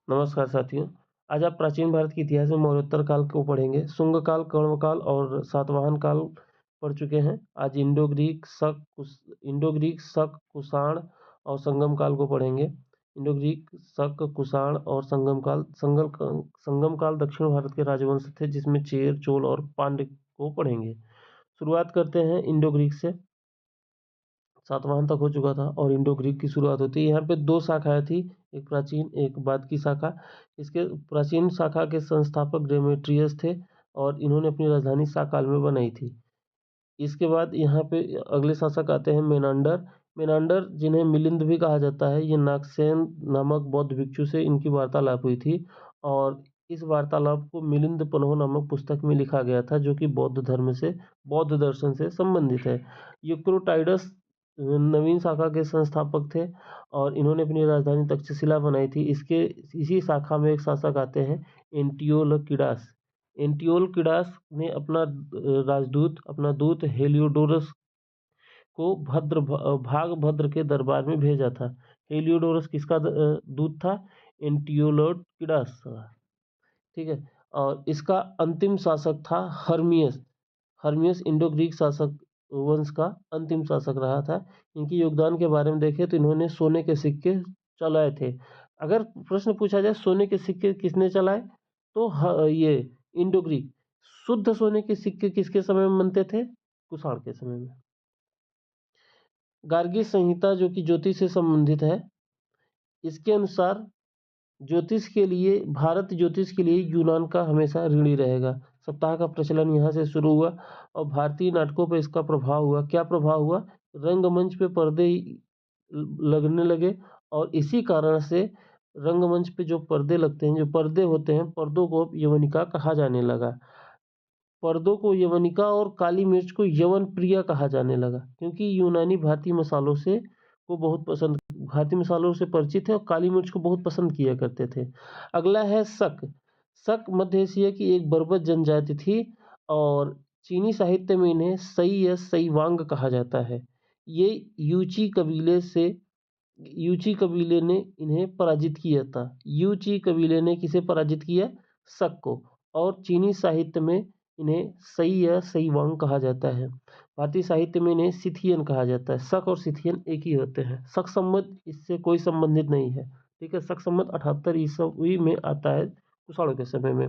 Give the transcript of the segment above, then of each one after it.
नमस्कार साथियों। आज आप प्राचीन भारत के इतिहास में मौर्योत्तर काल को पढ़ेंगे। शुंग काल, कण्व काल और सातवाहन काल पढ़ चुके हैं। आज इंडो ग्रीक, शक, कुषाण और संगम काल को पढ़ेंगे। इंडो ग्रीक, शक, कुषाण और संगम काल दक्षिण भारत के राजवंश थे, जिसमें चेर, चोल और पांड्य को पढ़ेंगे। शुरुआत करते हैं इंडो ग्रीक से। सातवाहन तक हो चुका था और इंडो ग्रीक की शुरुआत होती है। यहाँ पे दो शाखाएं थी, एक प्राचीन एक बाद की शाखा। इसके प्राचीन शाखा के संस्थापक डेमेट्रियस थे और इन्होंने अपनी राजधानी साकाल में बनाई थी। इसके बाद यहाँ पे अगले शासक आते हैं मेनांडर। मेनांडर, जिन्हें मिलिंद भी कहा जाता है, ये नागसेन नामक बौद्ध भिक्षु से इनकी वार्तालाप हुई थी और इस वार्तालाप को मिलिंद पन्हो नामक पुस्तक में लिखा गया था, जो कि बौद्ध दर्शन से संबंधित है। यूक्रोटाइडस नवीन शाखा के संस्थापक थे और इन्होंने अपनी राजधानी तक्षशिला बनाई थी। इसी शाखा में एक शासक आते हैं एंटियोलकिडास। एंटियोलकिडास ने अपना दूत हेलियोडोरस को भागभद्र के दरबार में भेजा था। हेलियोडोरस किसका दूत था? एंटियोलकिडास का। ठीक है। और इसका अंतिम शासक था हर्मियस। हर्मियस इंडो ग्रीक शासक वंश का अंतिम शासक रहा था। इनके योगदान के बारे में देखें तो इन्होंने सोने के सिक्के चलाए थे। अगर प्रश्न पूछा जाए सोने के सिक्के किसने चलाए, तो ये इंडो ग्रीक। शुद्ध सोने के सिक्के किसके समय में बनते थे? कुषाण के समय में। गार्गी संहिता, जो कि ज्योतिष से संबंधित है, इसके अनुसार भारत ज्योतिष के लिए यूनान का हमेशा ऋणी रहेगा। सप्ताह का प्रचलन यहाँ से शुरू हुआ और भारतीय नाटकों पर इसका प्रभाव हुआ। क्या प्रभाव हुआ? रंगमंच पे पर्दे लगने लगे और इसी कारण से रंगमंच पे जो पर्दे लगते हैं, जो पर्दे होते हैं, पर्दों को यवनिका कहा जाने लगा। पर्दों को यवनिका और काली मिर्च को यवन प्रिय कहा जाने लगा, क्योंकि यूनानी भारतीय मसालों से परिचित है और काली मिर्च को बहुत पसंद किया करते थे। अगला है शक। शक मध्य एशिया की एक बर्बर जनजाति थी और चीनी साहित्य में इन्हें सई या सईवांग कहा जाता है। ये यूची कबीले ने इन्हें पराजित किया था। यूची कबीले ने किसे पराजित किया? शक को। और चीनी साहित्य में इन्हें सई या सईवांग कहा जाता है। भारतीय साहित्य में इन्हें सिथियन कहा जाता है। शक और सिथियन एक ही होते हैं। शक संवत इससे कोई संबंधित नहीं है। ठीक है। शक संवत 78 ईस्वी में आता है, कुषाणों के समय में।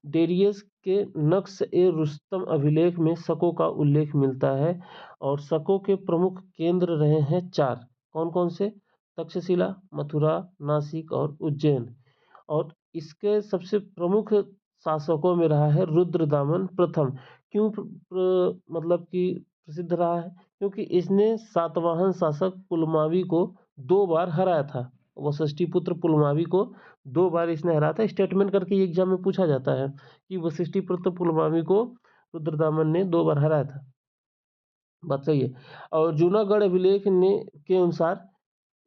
डेरियस के नक्श ए रुस्तम अभिलेख में शकों का उल्लेख मिलता है और शकों के प्रमुख केंद्र रहे हैं 4। कौन कौन से? तक्षशिला, मथुरा, नासिक और उज्जैन। और इसके सबसे प्रमुख शासकों में रहा है रुद्रदामन प्रथम। क्यों मतलब कि प्रसिद्ध रहा है? क्योंकि इसने सातवाहन शासक पुलमावी को 2 बार हराया था। वशिष्ठिपुत्र पुलमावी को 2 बार इसने हराया था। स्टेटमेंट करके एग्जाम में पूछा जाता है कि वशिष्ठिपुत्र पुलमावी को रुद्रदामन ने 2 बार हराया था। बात सही है। और जूनागढ़ अभिलेख के अनुसार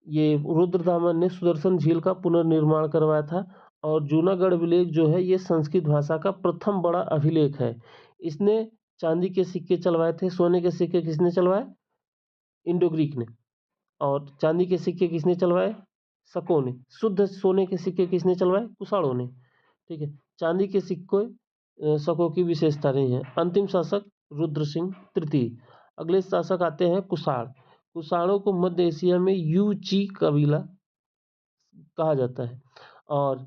ये रुद्रदामन ने सुदर्शन झील का पुनर्निर्माण करवाया था और जूनागढ़ अभिलेख जो है ये संस्कृत भाषा का प्रथम बड़ा अभिलेख है। इसने चांदी के सिक्के चलवाए थे। सोने के सिक्के किसने चलवाए? इंडो ग्रीक ने। और चांदी के सिक्के किसने चलवाए? शकों ने। शुद्ध सोने के सिक्के किसने चलवाए? कुषाणों ने। ठीक है। चांदी के सिक्के शकों की विशेषता रही है। अंतिम शासक रुद्र सिंह तृतीय। अगले शासक आते हैं कुषाण। कुषाणों को मध्य एशिया में यूची कबीला कहा जाता है और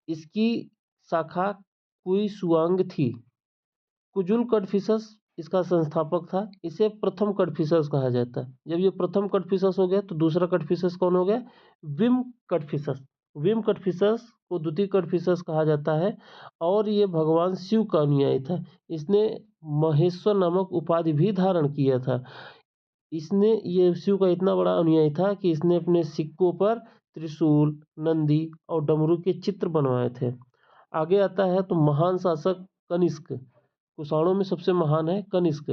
इसकी शाखा कुइशुआंग थी। कुजुल कड़फिसस इसका संस्थापक था। इसे प्रथम कड़फिसस कहा जाता है। जब ये प्रथम कड़फिसस हो गया तो दूसरा कड़फिसस कौन हो गया? विम कड़फिसस। विम कड़फिसस को द्वितीय कड़फिसस कहा जाता है और ये भगवान शिव का अनुयायी था। इसने महेश्वर नामक उपाधि भी धारण किया था। ये शिव का इतना बड़ा अनुयायी था कि इसने अपने सिक्कों पर त्रिशूल, नंदी और डमरू के चित्र बनवाए थे। आगे आता है तो महान शासक कनिष्क। कुषाणों में सबसे महान है कनिष्क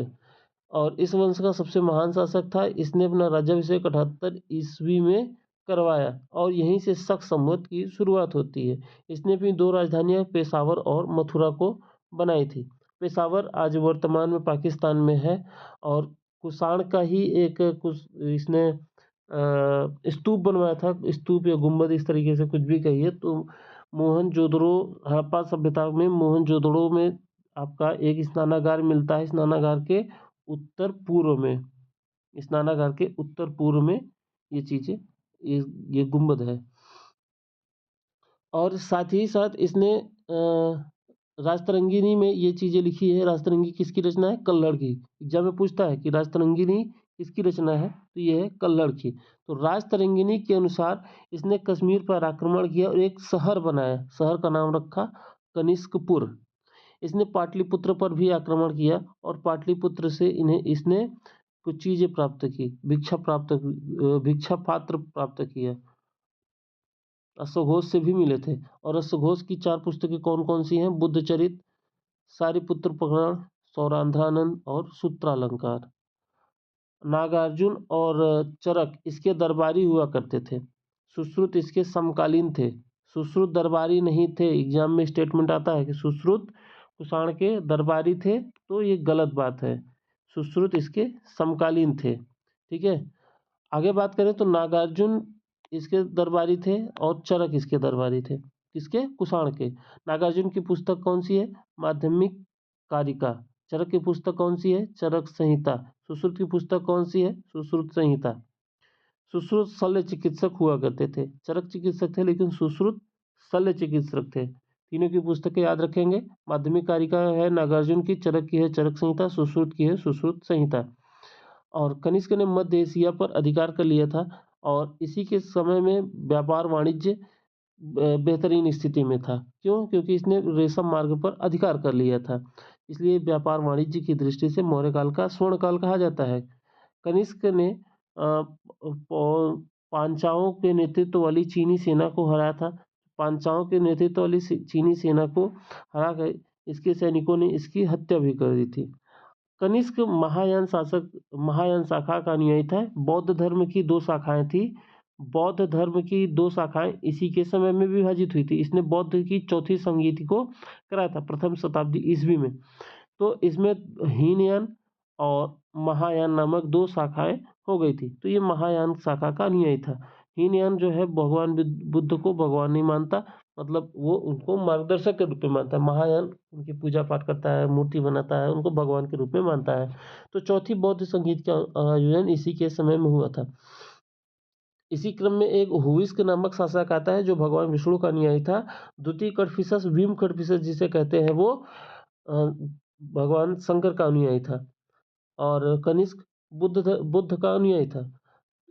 और इस वंश का सबसे महान शासक था। इसने अपना राज्याभिषेक 78 ईस्वी में करवाया और यहीं से शक संवत की शुरुआत होती है। इसने अपनी 2 राजधानियां पेशावर और मथुरा को बनाई थी। पेशावर आज वर्तमान में पाकिस्तान में है और कुषाण का ही इसने स्तूप बनवाया था, स्तूप या गुंबद इस तरीके से कुछ भी कहिए। तो मोहनजोदड़ो, हड़प्पा सभ्यता में मोहनजोदड़ो में आपका एक स्नानागार मिलता है। स्नानागार के उत्तर पूर्व में, स्नानागार के उत्तर पूर्व में ये चीज़ें, ये गुंबद है। और साथ ही साथ इसने राजतरंगिणी में ये चीज़ें लिखी है। राजतरंगी किसकी रचना है? कल्हड़ की। एग्जाम में पूछता है कि राजतरंगिणी किसकी रचना है, तो ये है कल्हड़ की। तो राजतरंगिणी के अनुसार इसने कश्मीर पर आक्रमण किया और एक शहर बनाया। शहर का नाम रखा कनिष्कपुर। इसने पाटलिपुत्र पर भी आक्रमण किया और पाटलिपुत्र से इसने कुछ चीज़ें प्राप्त की, भिक्षा पात्र प्राप्त किया। अश्वघोष से भी मिले थे। और अश्वघोष की 4 पुस्तकें कौन-कौन सी हैं? बुद्धचरित, सारिपुत्र पुराण, सौरांध्रानंद और सूत्रालंकार। नागार्जुन और चरक इसके दरबारी हुआ करते थे। सुश्रुत इसके समकालीन थे। सुश्रुत दरबारी नहीं थे। एग्जाम में स्टेटमेंट आता है कि सुश्रुत कुषाण के दरबारी थे, तो ये गलत बात है। सुश्रुत इसके समकालीन थे। ठीक है। आगे बात करें तो नागार्जुन इसके दरबारी थे और चरक इसके दरबारी थे। किसके? कुषाण के। नागार्जुन की पुस्तक कौन सी है? माध्यमिक कारिका। चरक की पुस्तक कौन सी है? चरक संहिता। सुश्रुत की पुस्तक कौन सी है? सुश्रुत संहिता। सुश्रुत शल्य चिकित्सक हुआ करते थे। चरक चिकित्सक थे लेकिन सुश्रुत शल्य चिकित्सक थे। तीनों की पुस्तकें याद रखेंगे। माध्यमिक कारिका है नागार्जुन की, चरक की है चरक संहिता, सुश्रुत की है सुश्रुत संहिता। और कनिष्क ने मध्य एशिया पर अधिकार कर लिया था और इसी के समय में व्यापार वाणिज्य बेहतरीन स्थिति में था। क्यों? क्योंकि इसने रेशम मार्ग पर अधिकार कर लिया था। इसलिए व्यापार वाणिज्य की दृष्टि से मौर्य काल का स्वर्ण काल कहा जाता है। कनिष्क ने पांचालों के नेतृत्व वाली चीनी सेना को हराया था। पांचालों के नेतृत्व वाली चीनी सेना को हरा कर इसके सैनिकों ने इसकी हत्या भी कर दी थी। कनिष्क महायान शाखा का अनुयायी था। बौद्ध धर्म की 2 शाखाएं थी। बौद्ध धर्म की 2 शाखाएं इसी के समय में विभाजित हुई थी। इसने बौद्ध की चौथी संगीति को कराया था प्रथम शताब्दी ईस्वी में। तो इसमें हीनयान और महायान नामक 2 शाखाएं हो गई थी। तो ये महायान शाखा का अनुयायी था। हीनयान जो है भगवान बुद्ध को भगवान नहीं मानता, मतलब वो उनको मार्गदर्शक के रूप में मानता है। महायान उनकी पूजा पाठ करता है, मूर्ति बनाता है, उनको भगवान के रूप में मानता है। तो चौथी बौद्ध संगीत का आयोजन इसी के समय में हुआ था। इसी क्रम में एक हुइस्क नामक शासक आता है जो भगवान विष्णु का अनुयायी था। द्वितीय कड़फिसस, भीम कड़फिसस जिसे कहते हैं, वो भगवान शंकर का अनुयायी था और कनिष्क बुद्ध का अनुयायी था।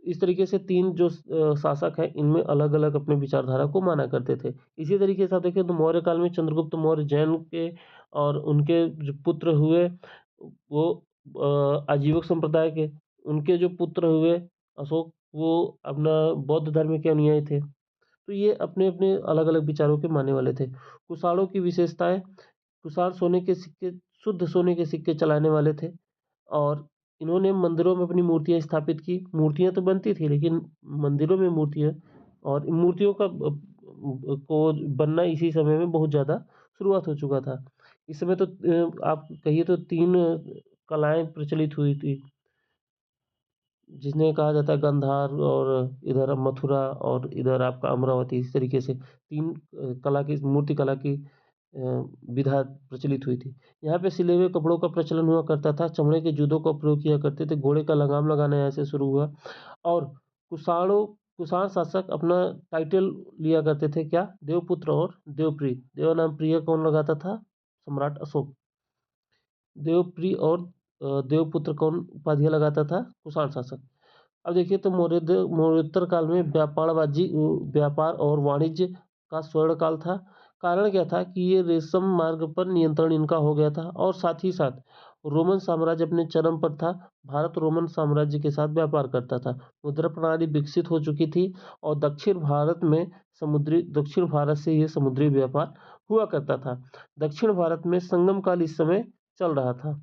इस तरीके से 3 जो शासक हैं इनमें अलग-अलग अपने विचारधारा को माना करते थे। इसी तरीके से आप देखें तो मौर्य काल में चंद्रगुप्त मौर्य जैन के और उनके जो पुत्र हुए वो आजीवक संप्रदाय के, उनके जो पुत्र हुए अशोक, वो अपना बौद्ध धर्म के अनुयायी थे। तो ये अपने-अपने अलग-अलग विचारों के मानने वाले थे। कुषाणों की विशेषताएँ, कुषाण सोने के सिक्के, शुद्ध सोने के सिक्के चलाने वाले थे और इन्होंने मंदिरों में अपनी मूर्तियाँ स्थापित की। मूर्तियाँ तो बनती थी लेकिन मंदिरों में मूर्तियाँ, और इन मूर्तियों का को बनना इसी समय में बहुत ज़्यादा शुरुआत हो चुका था। इस समय तो आप कहिए तो 3 कलाएँ प्रचलित हुई थी, जिन्हें कहा जाता है गंधार, और इधर मथुरा और इधर आपका अमरावती। इस तरीके से 3 कला की, मूर्ति कला की विधा प्रचलित हुई थी। यहाँ पे सिले हुए कपड़ों का प्रचलन हुआ करता था। चमड़े के जूतों का प्रयोग किया करते थे। घोड़े का लगाम लगाना यहाँ से शुरू हुआ और कुषाण शासक अपना टाइटल लिया करते थे क्या? देवपुत्र और देवप्रिय। देव नाम प्रिय कौन लगाता था? सम्राट अशोक। देवप्रिय और देवपुत्र कौन उपाधियाँ लगाता था? कुषाण शासक। अब देखिए तो मौर्योत्तर काल में व्यापार और वाणिज्य का स्वर्ण काल था। कारण क्या था कि ये रेशम मार्ग पर नियंत्रण इनका हो गया था और साथ ही साथ रोमन साम्राज्य अपने चरम पर था। भारत रोमन साम्राज्य के साथ व्यापार करता था। मुद्रा प्रणाली विकसित हो चुकी थी और दक्षिण भारत से ये समुद्री व्यापार हुआ करता था। दक्षिण भारत में संगम काल इस समय चल रहा था।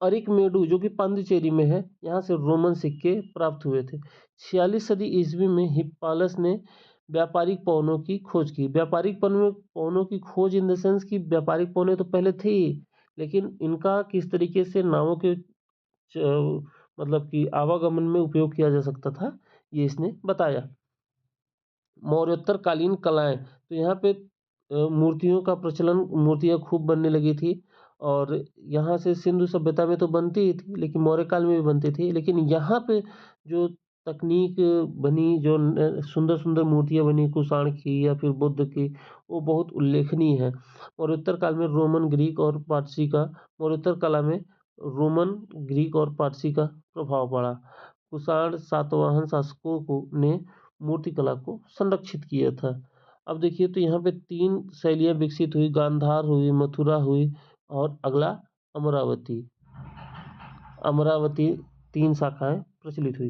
अरिकमेडु जो कि पांडिचेरी में है, यहाँ से रोमन सिक्के प्राप्त हुए थे। 46 सदी ईस्वी में हिप्पालस ने व्यापारिक पवनों की खोज की। व्यापारिक पवनों की खोज इन द सेंस कि व्यापारिक पवने तो पहले थे ही, लेकिन इनका किस तरीके से नावों के मतलब कि आवागमन में उपयोग किया जा सकता था, ये इसने बताया। मौर्योत्तर कालीन कलाएँ, तो यहाँ पे मूर्तियों का प्रचलन, मूर्तियाँ खूब बनने लगी थी और यहाँ से सिंधु सभ्यता में तो बनती ही थी, लेकिन मौर्य काल में भी बनती थी। लेकिन यहाँ पे जो तकनीक बनी, जो सुंदर-सुंदर मूर्तियाँ बनी कुषाण की या फिर बुद्ध की, वो बहुत उल्लेखनीय है। मौर्योत्तर काल में रोमन, ग्रीक और पारसी का मौर्योत्तर कला में रोमन, ग्रीक और पारसी का प्रभाव पड़ा। कुषाण सातवाहन शासकों को ने मूर्तिकला को संरक्षित किया था। अब देखिए तो यहाँ पे 3 शैलियाँ विकसित हुई, गांधार हुई, मथुरा हुई और अगला अमरावती। अमरावती 3 शाखाएँ प्रचलित हुई।